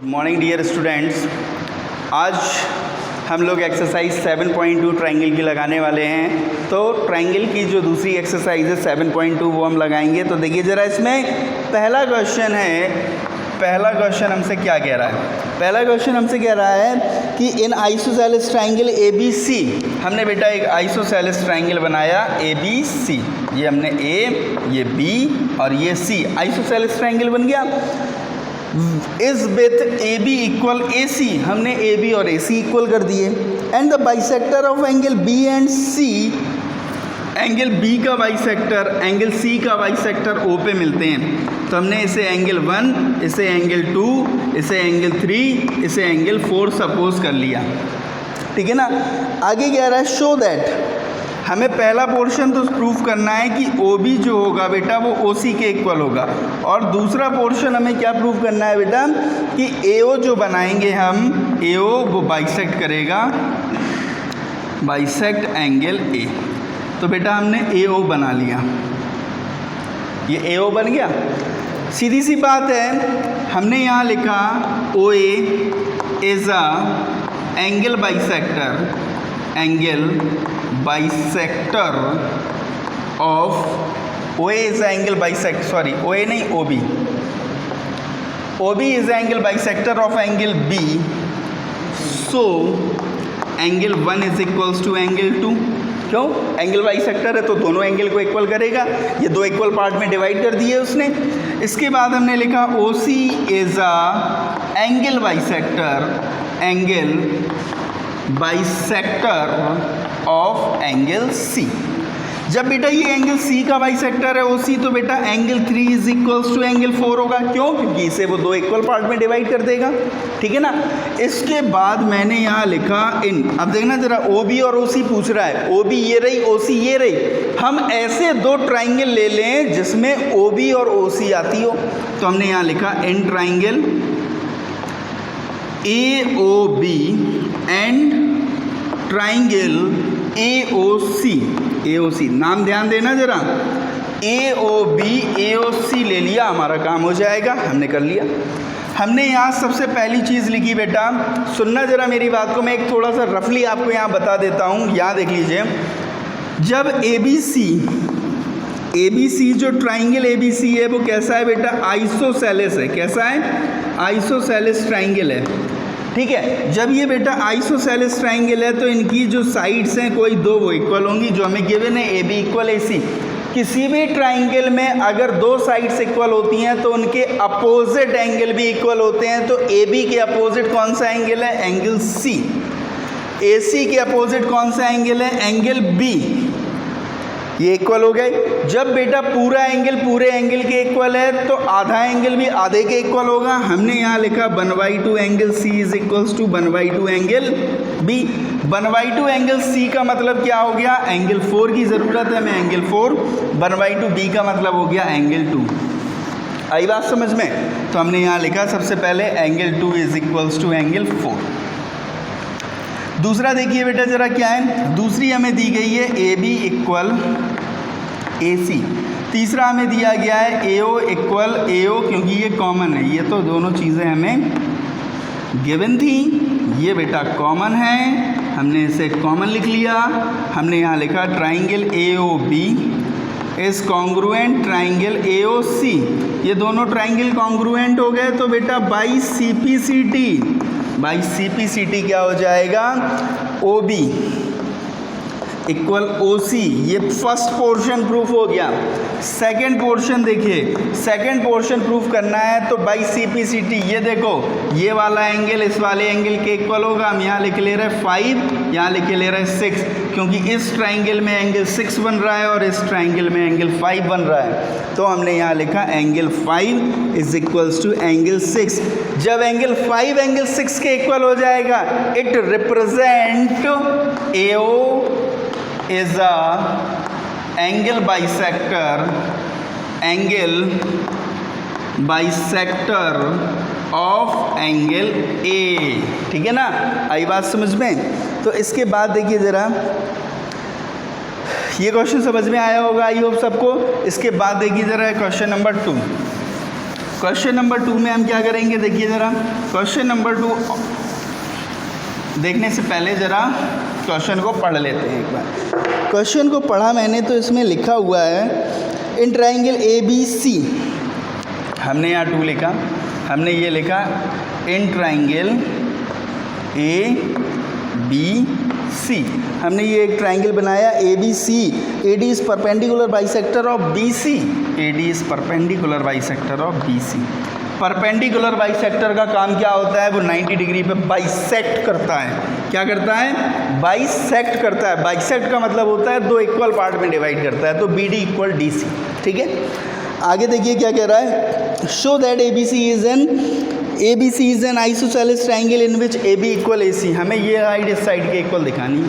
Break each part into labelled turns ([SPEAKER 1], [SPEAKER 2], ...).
[SPEAKER 1] Morning dear students, आज हम लोग एक्सरसाइज 7.2 ट्रायंगल की लगाने वाले हैं। तो ट्रायंगल की जो दूसरी एक्सरसाइज है 7.2 वो हम लगाएंगे। तो देखिए ज़रा, इसमें पहला क्वेश्चन हमसे क्या कह रहा है। पहला क्वेश्चन हमसे कह रहा है कि इन आइसोसेलेस ट्रायंगल ABC, हमने बेटा एक आइसोसेलेस ट्रायंगल बनाया ABC, ये हमने A, ये B और ये C, आइसोसेलेस ट्रायंगल बन गया। इस विथ AB इक्वल AC, हमने AB और AC इक्वल कर दिए। And the bisector of angle B and C, angle B का बाइसेक्टर एंगल C का बाइसेक्टर O पे मिलते हैं। तो हमने इसे एंगल 1, इसे एंगल 2, इसे एंगल 3, इसे एंगल 4 सपोज कर लिया, ठीक है ना। आगे कह रहा है शो दैट, हमें पहला पोर्शन तो प्रूफ करना है कि OB जो होगा बेटा वो OC के इक्वल होगा, और दूसरा पोर्शन हमें क्या प्रूफ करना है बेटा कि AO जो बनाएंगे हम, AO वो बाइसेक्ट करेगा, बाइसेक्ट एंगल A। तो बेटा हमने AO बना लिया, ये AO बन गया। सीधी सी बात है, हमने यहाँ लिखा OA is a angle bisector, angle bisector of OA is angle bisect, sorry OA नहीं OB, OB is angle bisector of angle B, so angle 1 is equals to angle 2। क्यों? एंगल बाइसेक्टर है तो दोनों एंगल को equal करेगा, ये दो equal part में डिवाइड कर दिए उसने। इसके बाद हमने लिखा OC is a angle bisector, angle bisector of angle C। जब बेटा ये एंगल C का बाइसेक्टर है OC, तो बेटा angle 3 is equals to angle 4 होगा। क्यों? क्योंकि इसे वो दो इक्वल पार्ट में डिवाइड कर देगा, ठीक है ना। इसके बाद मैंने यहाँ लिखा इन, अब देखना जरा, OB और OC पूछ रहा है, OB ये रही, OC ये रही। हम ऐसे दो ट्राइंगल ले लें जिसमें OB और OC आती हो। तो हमने यहाँ लिखा in triangle AOB and triangle AOC, AOC नाम ध्यान देना जरा, AOB AOC ले लिया, हमारा काम हो जाएगा, हमने कर लिया। हमने यहाँ सबसे पहली चीज़ लिखी बेटा, सुनना जरा मेरी बात को, मैं एक थोड़ा सा रफली आपको यहाँ बता देता हूँ, यहाँ देख लीजिए। जब ABC जो ट्राइंगल ABC है वो कैसा है बेटा, आइसोसेलेस है। कैसा है? आइसोसेलेस ट्राइंगल है, ठीक है। जब ये बेटा आइसोसेलेस ट्राइंगल है तो इनकी जो साइड्स हैं कोई दो वो इक्वल होंगी, जो हमें गिवन है AB इक्वल AC। किसी भी ट्राइंगल में अगर दो साइड्स इक्वल होती हैं तो उनके अपोजिट एंगल भी इक्वल होते हैं। तो AB के अपोजिट कौन सा एंगल है? Angle C। AC के अपोजिट कौन सा एंगल है? Angle B। ये इक्वल हो गए। जब बेटा पूरा एंगल पूरे एंगल के इक्वल है तो आधा एंगल भी आधे के इक्वल होगा। हमने यहाँ लिखा 1/2 angle C is equals to 1/2 angle B। 1/2 angle C का मतलब क्या हो गया? एंगल 4 की ज़रूरत है, मैं एंगल 4। 1/2 B का मतलब हो गया एंगल 2। आई बात समझ में? तो हमने यहाँ लिखा सबसे पहले angle 2 is equals to angle 4। दूसरा देखिए बेटा जरा क्या है, दूसरी हमें दी गई है AB इक्वल AC। तीसरा हमें दिया गया है AO इक्वल AO, क्योंकि ये कॉमन है, ये तो दोनों चीज़ें हमें गिवन थी, ये बेटा कॉमन है, हमने इसे कॉमन लिख लिया। हमने यहाँ लिखा triangle AOB is congruent triangle AOC। ये दोनों ट्राइंगल कॉन्ग्रुएंट हो गए, तो बेटा बाई CPCT क्या हो जाएगा? OB equal OC। ये फर्स्ट पोर्शन प्रूफ हो गया। सेकंड पोर्शन देखिए, सेकंड पोर्शन प्रूफ करना है तो बाई CPCT, ये देखो ये वाला एंगल इस वाले एंगल के इक्वल होगा। हम यहाँ लिख ले रहे हैं 5, यहाँ लिख ले रहे हैं 6, क्योंकि इस ट्राइंगल में एंगल 6 बन रहा है और इस ट्राइंगल में एंगल 5 बन रहा है। तो हमने यहाँ लिखा angle 5 is equals to angle 6। जब एंगल 5 एंगल 6 के इक्वल हो जाएगा, it represent AO is a angle bisector of angle A, ठीक है ना। आई बात समझ में? तो इसके बाद देखिए ज़रा, ये क्वेश्चन समझ में आया होगा आई होप सबको। इसके बाद देखिए ज़रा क्वेश्चन नंबर 2। क्वेश्चन नंबर 2 में हम क्या करेंगे, देखिए ज़रा क्वेश्चन नंबर 2 देखने से पहले ज़रा क्वेश्चन को पढ़ लेते हैं एक बार। क्वेश्चन को पढ़ा मैंने तो इसमें लिखा हुआ है इन ट्राइंगल ABC, हमने यहाँ 2 लिखा, हमने ये लिखा इन ट्राइंगल ABC, हमने ये एक ट्राइंगल बनाया ABC, AD is perpendicular bisector of BC, AD is perpendicular bisector of BC। Perpendicular bisector का काम क्या होता है, वो 90 डिग्री पे बाइसेक्ट करता है। क्या करता है, बाइसेक्ट करता है। बाइसेक्ट का मतलब होता है 2 इक्वल पार्ट में डिवाइड करता है, तो BD इक्वल DC, ठीक है। आगे देखिए क्या कह रहा है, show that ABC is an isosceles triangle in which AB equal AC। हमें ये साइड इस साइड के इक्वल दिखानी है।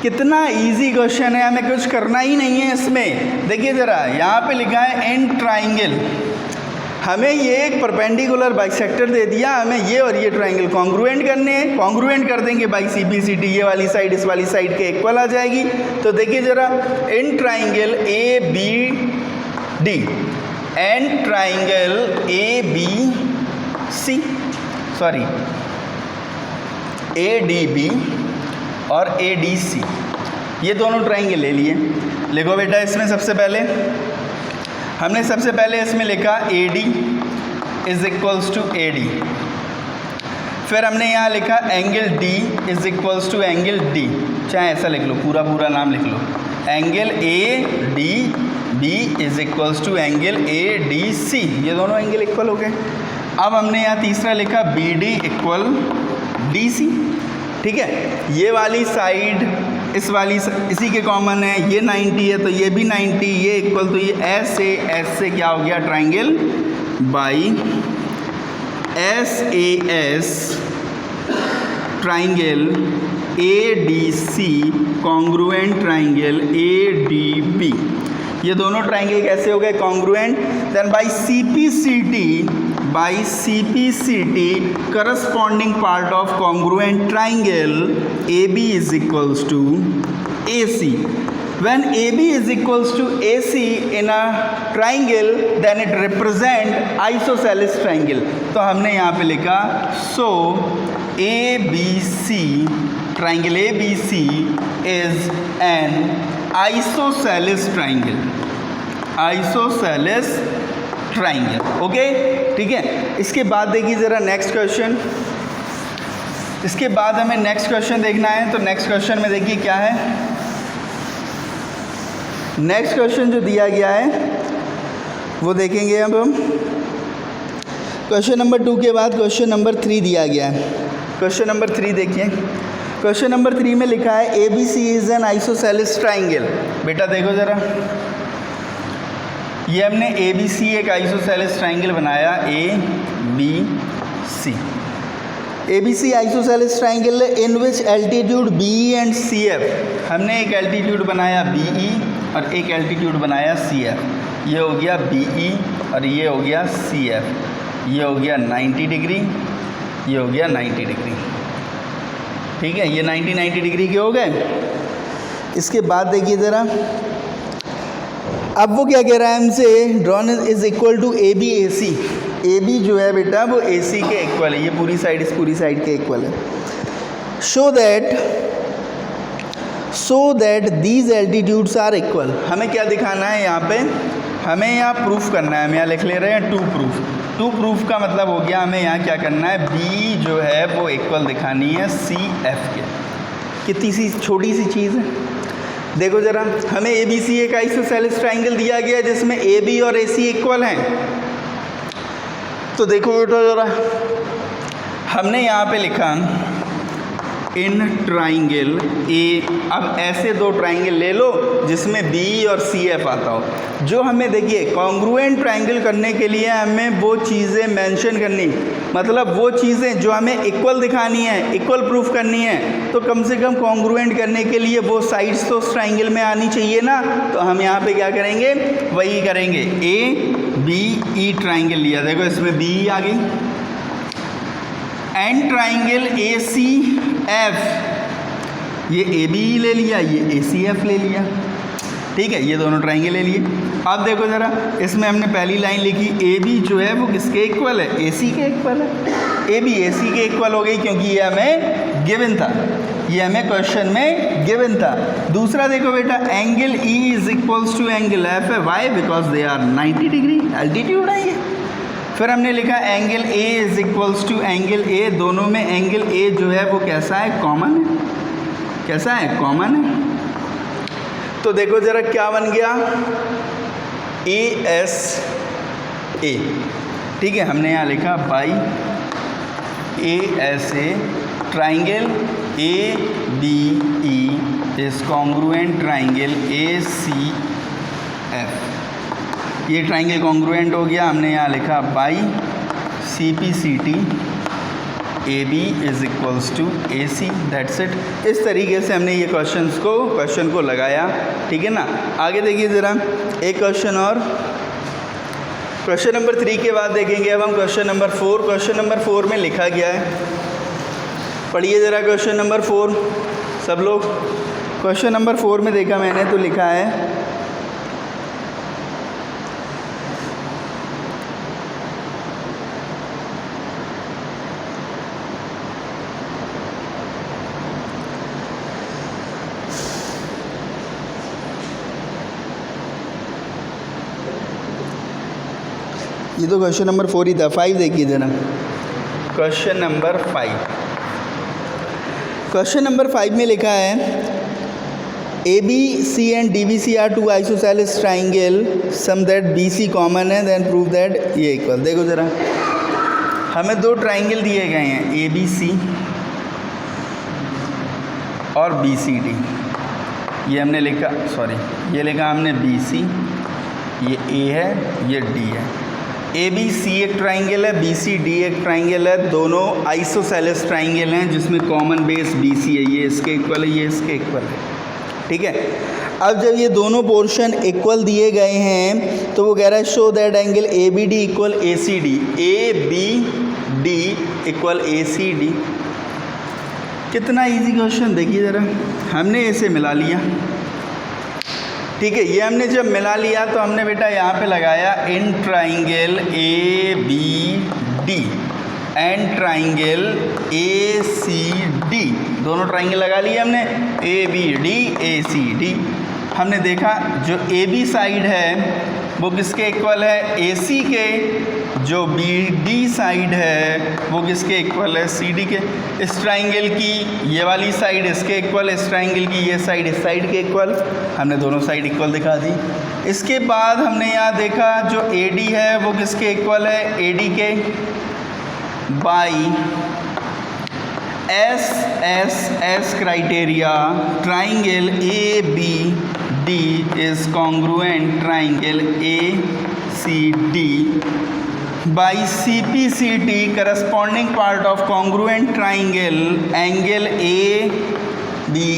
[SPEAKER 1] कितना इजी क्वेश्चन है, हमें कुछ करना ही नहीं है इसमें। देखिए ज़रा यहाँ पे लिखा है इन ट्राइंगल, हमें ये एक परपेंडिकुलर बाइसेक्टर दे दिया, हमें ये और ये ट्राइंगल कॉन्ग्रुएंट करने हैं। कॉन्ग्रुएंट कर देंगे बाई CPCT, ये वाली साइड इस वाली साइड के इक्वल आ जाएगी। तो देखिए ज़रा in triangle ABD and triangle ADB और ADC, ये दोनों ट्राइंगल ले लिए। लिखो बेटा इसमें सबसे पहले हमने इसमें लिखा AD is equals to AD, फिर हमने यहाँ लिखा angle D is equals to angle D, चाहे ऐसा लिख लो, पूरा नाम लिख लो, angle ADB is equals to angle ADC, ये दोनों एंगल इक्वल हो गए। अब हमने यहाँ तीसरा लिखा BD इक्वल DC, ठीक है। ये वाली साइड इसी के कॉमन है, ये 90 है तो ये भी 90, ये इक्वल, तो ये ऐसे क्या हो गया, triangle by SAS triangle ADC congruent triangle ADB, ये दोनों ट्राइंगल कैसे हो गए, congruent. Then by CPCT corresponding part of congruent triangle AB is equals to AC। When AB is equals to AC in a triangle, then it represent isosceles triangle। तो हमने यहाँ पे लिखा so ABC triangle ABC is an isosceles triangle, isosceles triangle, okay, ठीक है। इसके बाद देखिए ज़रा नेक्स्ट क्वेश्चन, इसके बाद हमें नेक्स्ट क्वेश्चन देखना है। तो नेक्स्ट क्वेश्चन में देखिए क्या है, नेक्स्ट क्वेश्चन जो दिया गया है वो देखेंगे अब हम। क्वेश्चन नंबर 2 के बाद क्वेश्चन नंबर 3 दिया गया है। क्वेश्चन नंबर 3 देखिए, क्वेश्चन नंबर 3 में लिखा है ABC is an isosceles triangle. बेटा देखो ज़रा, ये हमने ABC एक आइसोसेलेस ट्राइंगल बनाया, ABC isosceles triangle in which altitude BE and CF, हमने एक एल्टीट्यूड बनाया BE और एक एल्टीट्यूड बनाया CF। ये हो गया BE और ये हो गया CF, ये हो गया 90 डिग्री, ये हो गया 90 डिग्री, ठीक है। ये 90 डिग्री के हो गए। इसके बाद देखिए ज़रा, अब वो क्या कह रहा है हमसे, drawn is equal to AB AC, AB जो है बेटा वो AC के इक्वल है, ये पूरी साइड इस पूरी साइड के इक्वल है। So that these altitudes are equal, हमें क्या दिखाना है यहाँ पे, हमें यहाँ प्रूफ करना है। हम यहाँ लिख ले रहे हैं टू प्रूफ का मतलब हो गया हमें यहाँ क्या करना है, B जो है वो इक्वल दिखानी है CF के। कितनी सी छोटी सी चीज़ है, देखो ज़रा, हमें ABC एक आइसोसेलेस ट्राइंगल दिया गया है जिसमें AB और AC इक्वल हैं। तो देखो बेटा ज़रा, हमने यहाँ पे लिखा इन ट्राइंगल A, अब ऐसे 2 ट्राइंगल ले लो जिसमें BE और CF आता हो। जो हमें देखिए कॉन्ग्रुएंट ट्राइंगल करने के लिए हमें वो चीज़ें मेंशन करनी, मतलब वो चीज़ें जो हमें इक्वल दिखानी है, इक्वल प्रूफ करनी है, तो कम से कम कॉन्ग्रुएंट करने के लिए वो साइड्स तो उस ट्राइंगल में आनी चाहिए ना। तो हम यहाँ पे क्या करेंगे, वही करेंगे, ABE ट्राइंगल लिया, देखो इसमें BE आ गई, एंड ट्राइंगल ACF, ये AB ले लिया, ये ACF ले लिया। ठीक है, ये दोनों ट्राइंगल ले लिए। अब देखो ज़रा, इसमें हमने पहली लाइन लिखी ए बी जो है वो किसके इक्वल है, ए सी के इक्वल है। ए बी ए सी के इक्वल हो गई क्योंकि ये हमें गिवन था, ये हमें क्वेश्चन में गिवन था। दूसरा देखो बेटा, angle E is equals to angle F है, why because they are 90 degree, altitude है ये। फिर हमने लिखा angle A is equals to angle A, दोनों में एंगल ए जो है वो कैसा है, कॉमन है। कैसा है, कॉमन है। तो देखो ज़रा क्या बन गया, ए एस ए, ठीक है। हमने यहाँ लिखा by A S A triangle A B E is congruent triangle A C F. ये ट्राइंगल कॉन्ग्रुएंट हो गया। हमने यहाँ लिखा by C P C T A B is equals to A C, that's it. इस तरीके से हमने ये क्वेश्चन को लगाया, ठीक है ना। आगे देखिए ज़रा एक क्वेश्चन और, क्वेश्चन नंबर 3 के बाद देखेंगे अब हम क्वेश्चन नंबर 4। क्वेश्चन नंबर 4 में लिखा गया है, पढ़िए ज़रा क्वेश्चन नंबर 4 सब लोग। क्वेश्चन नंबर 4 में देखा मैंने तो लिखा है, ये तो क्वेश्चन नंबर 4 ही था। 5 देखिए ज़रा, क्वेश्चन नंबर 5। क्वेश्चन नंबर 5 में लिखा है A B C and D B C are two isosceles triangle, some that B C common है, देन प्रूव दैट ये इक्वल। देखो ज़रा, हमें दो ट्राइंगल दिए गए हैं, ए बी सी और बी सी डी। ये हमने लिखा, सॉरी ये लिखा हमने बी सी, ये ए है, ये डी है। ए बी सी एक ट्राइंगल है, बी सी डी एक ट्राइंगल है, दोनों आइसोसेलेस ट्राइंगल हैं जिसमें कॉमन बेस बी सी है। ये इसके इक्वल है, ये इसके इक्वल है, ठीक है। अब जब ये दोनों पोर्शन इक्वल दिए गए हैं तो वो कह रहा है show that angle A B D equal A C D, A B D equal A C D. कितना इजी क्वेश्चन, देखिए ज़रा, हमने इसे मिला लिया, ठीक है। ये हमने जब मिला लिया तो हमने बेटा यहाँ पे लगाया in triangle A B D and triangle A C D, दोनों ट्राइंगल लगा लिए हमने, A B D A C D. हमने देखा जो ए बी साइड है वो किसके इक्वल है, ए सी के, जो बी डी साइड है वो किसके इक्वल है, सी डी के। इस ट्राइंगल की ये वाली साइड इसके इक्वल, इस ट्राइंगल की ये साइड इस साइड के इक्वल। हमने दोनों साइड इक्वल दिखा दी। इसके बाद हमने यहाँ देखा जो ए डी है वो किसके इक्वल है, ए डी के, by S S S criteria triangle A B D is congruent triangle A C D by C P C T corresponding part of congruent triangle angle A B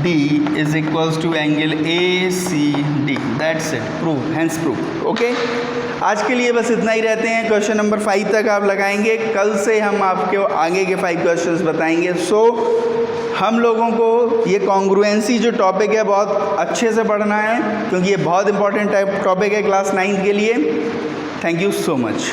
[SPEAKER 1] D is equals to angle A C D, that's it, prove, hence prove. Okay, आज के लिए बस इतना ही रहते हैं। Question number 5 तक आप लगाएंगे, कल से हम आपके आगे के 5 क्वेश्चंस बताएंगे। सो हम लोगों को ये कॉन्ग्रुएंसी जो टॉपिक है बहुत अच्छे से पढ़ना है क्योंकि ये बहुत इंपॉर्टेंट टॉपिक है क्लास 9 के लिए। Thank you so much.